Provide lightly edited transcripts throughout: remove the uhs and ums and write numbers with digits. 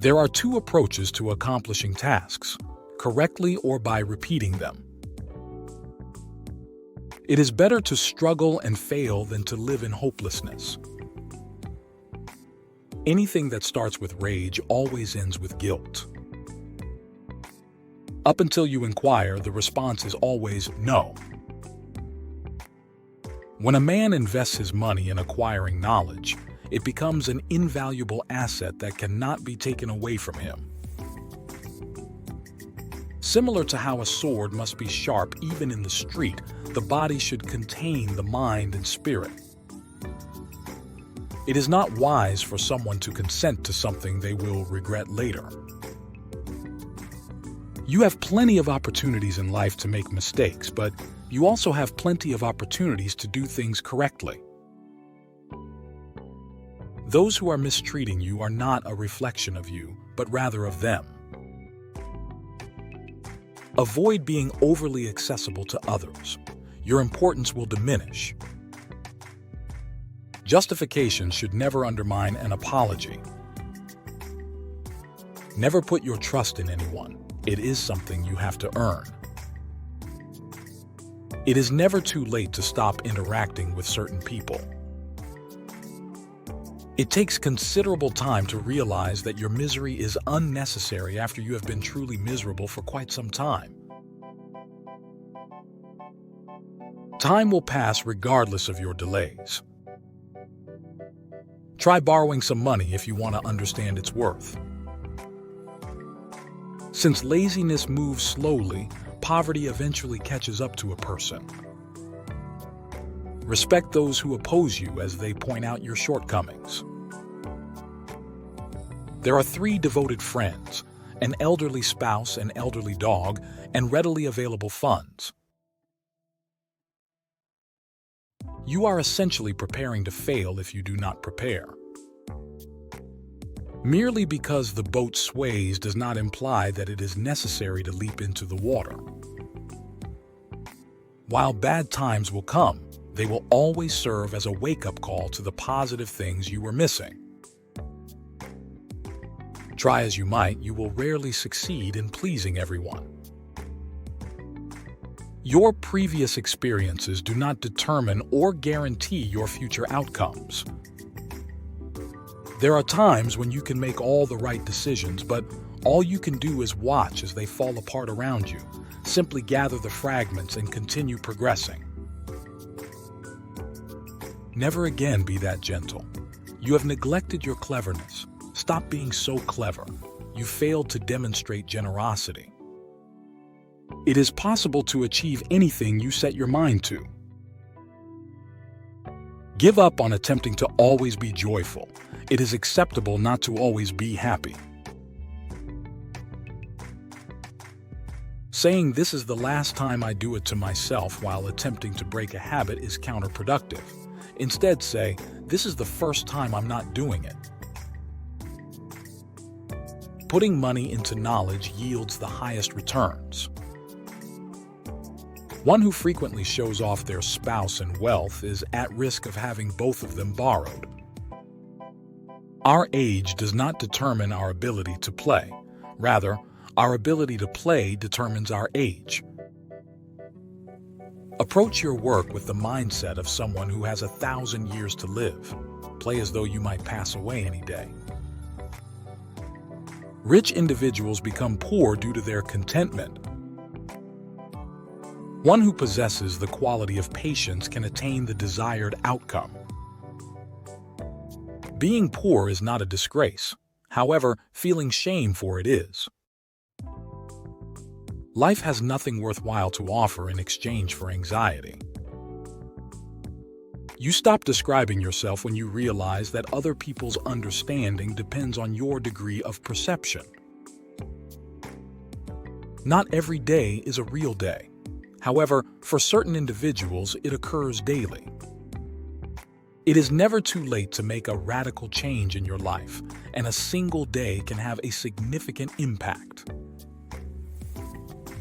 There are two approaches to accomplishing tasks, correctly or by repeating them. It is better to struggle and fail than to live in hopelessness. Anything that starts with rage always ends with guilt. Up until you inquire, the response is always no. When a man invests his money in acquiring knowledge, it becomes an invaluable asset that cannot be taken away from him. Similar to how a sword must be sharp even in the street, the body should contain the mind and spirit. It is not wise for someone to consent to something they will regret later. You have plenty of opportunities in life to make mistakes, but you also have plenty of opportunities to do things correctly. Those who are mistreating you are not a reflection of you, but rather of them. Avoid being overly accessible to others. Your importance will diminish. Justification should never undermine an apology. Never put your trust in anyone. It is something you have to earn. It is never too late to stop interacting with certain people. It takes considerable time to realize that your misery is unnecessary after you have been truly miserable for quite some time. Time will pass regardless of your delays. Try borrowing some money if you want to understand its worth. Since laziness moves slowly, poverty eventually catches up to a person. Respect those who oppose you as they point out your shortcomings. There are 3 devoted friends, an elderly spouse, an elderly dog, and readily available funds. You are essentially preparing to fail if you do not prepare. Merely because the boat sways does not imply that it is necessary to leap into the water. While bad times will come, they will always serve as a wake-up call to the positive things you were missing. Try as you might, you will rarely succeed in pleasing everyone. Your previous experiences do not determine or guarantee your future outcomes. There are times when you can make all the right decisions, but all you can do is watch as they fall apart around you. Simply gather the fragments and continue progressing. Never again be that gentle. You have neglected your cleverness. Stop being so clever. You failed to demonstrate generosity. It is possible to achieve anything you set your mind to. Give up on attempting to always be joyful. It is acceptable not to always be happy. Saying this is the last time I do it to myself while attempting to break a habit is counterproductive. Instead say, this is the first time I'm not doing it. Putting money into knowledge yields the highest returns. One who frequently shows off their spouse and wealth is at risk of having both of them borrowed. Our age does not determine our ability to play. Rather, our ability to play determines our age. Approach your work with the mindset of someone who has 1,000 years to live. Play as though you might pass away any day. Rich individuals become poor due to their contentment. One who possesses the quality of patience can attain the desired outcome. Being poor is not a disgrace. However, feeling shame for it is. Life has nothing worthwhile to offer in exchange for anxiety. You stop describing yourself when you realize that other people's understanding depends on your degree of perception. Not every day is a real day. However, for certain individuals, it occurs daily. It is never too late to make a radical change in your life, and a single day can have a significant impact.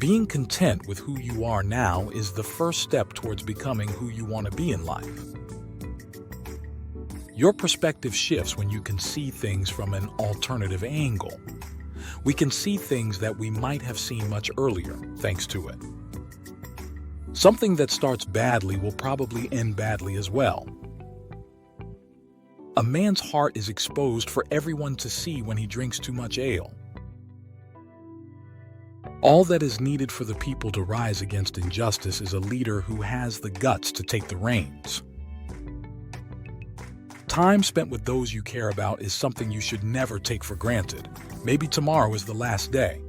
Being content with who you are now is the first step towards becoming who you want to be in life. Your perspective shifts when you can see things from an alternative angle. We can see things that we might have seen much earlier, thanks to it. Something that starts badly will probably end badly as well. A man's heart is exposed for everyone to see when he drinks too much ale. All that is needed for the people to rise against injustice is a leader who has the guts to take the reins. Time spent with those you care about is something you should never take for granted. Maybe tomorrow is the last day.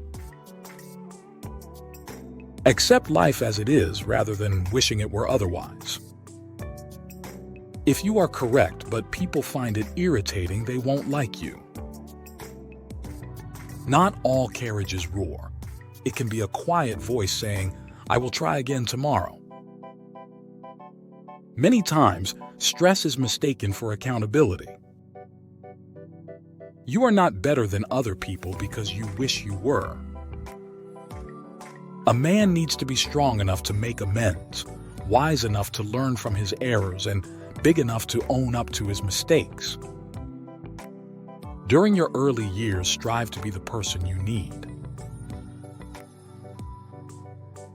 Accept life as it is rather than wishing it were otherwise. If you are correct but people find it irritating, they won't like you. Not all carriages roar. It can be a quiet voice saying, "I will try again tomorrow." Many times, stress is mistaken for accountability. You are not better than other people because you wish you were. A man needs to be strong enough to make amends, wise enough to learn from his errors, and big enough to own up to his mistakes. During your early years, strive to be the person you need.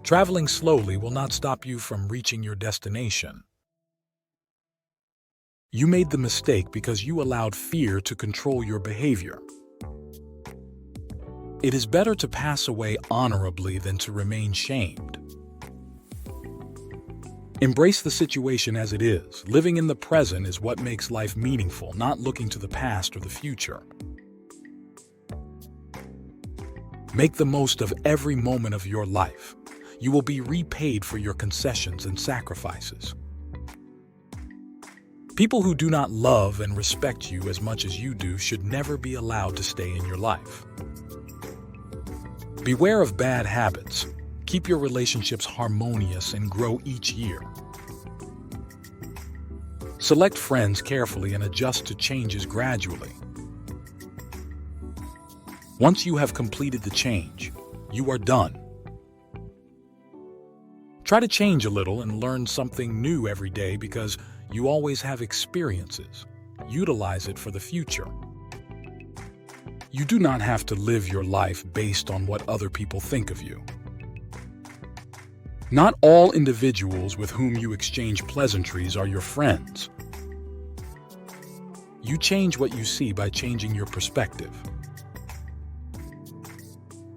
Traveling slowly will not stop you from reaching your destination. You made the mistake because you allowed fear to control your behavior. It is better to pass away honorably than to remain shamed. Embrace the situation as it is. Living in the present is what makes life meaningful, not looking to the past or the future. Make the most of every moment of your life. You will be repaid for your concessions and sacrifices. People who do not love and respect you as much as you do should never be allowed to stay in your life. Beware of bad habits. Keep your relationships harmonious and grow each year. Select friends carefully and adjust to changes gradually. Once you have completed the change, you are done. Try to change a little and learn something new every day because you always have experiences. Utilize it for the future. You do not have to live your life based on what other people think of you. Not all individuals with whom you exchange pleasantries are your friends. You change what you see by changing your perspective.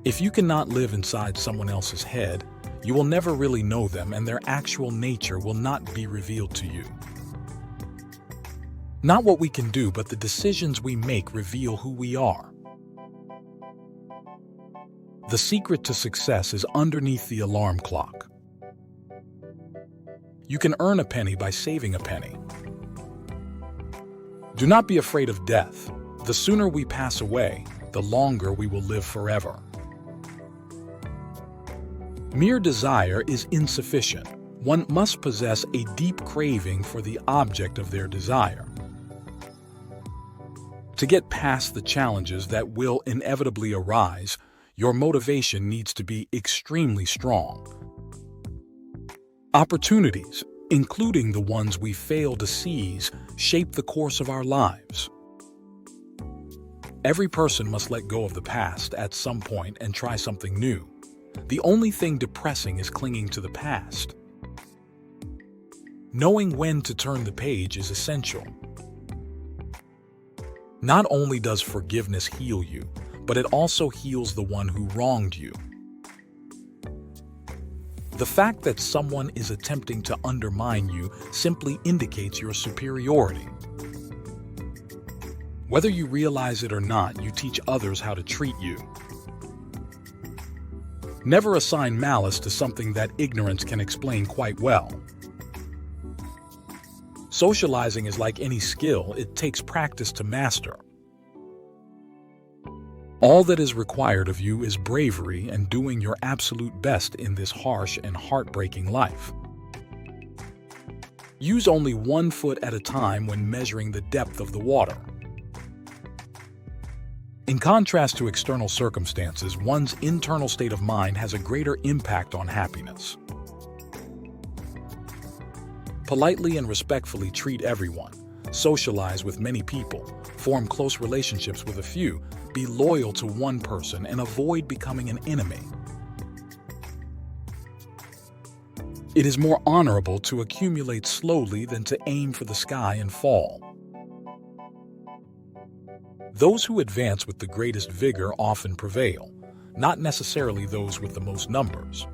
If you cannot live inside someone else's head, you will never really know them and their actual nature will not be revealed to you. Not what we can do, but the decisions we make reveal who we are. The secret to success is underneath the alarm clock. You can earn a penny by saving a penny. Do not be afraid of death. The sooner we pass away, the longer we will live forever. Mere desire is insufficient. One must possess a deep craving for the object of their desire. To get past the challenges that will inevitably arise, your motivation needs to be extremely strong. Opportunities, including the ones we fail to seize, shape the course of our lives. Every person must let go of the past at some point and try something new. The only thing depressing is clinging to the past. Knowing when to turn the page is essential. Not only does forgiveness heal you, but it also heals the one who wronged you. The fact that someone is attempting to undermine you simply indicates your superiority. Whether you realize it or not, you teach others how to treat you. Never assign malice to something that ignorance can explain quite well. Socializing is like any skill, it takes practice to master. All that is required of you is bravery and doing your absolute best in this harsh and heartbreaking life. Use only 1 foot at a time when measuring the depth of the water. In contrast to external circumstances, one's internal state of mind has a greater impact on happiness. Politely and respectfully treat everyone. Socialize with many people, form close relationships with a few, be loyal to one person, and avoid becoming an enemy. It is more honorable to accumulate slowly than to aim for the sky and fall. Those who advance with the greatest vigor often prevail, not necessarily those with the most numbers.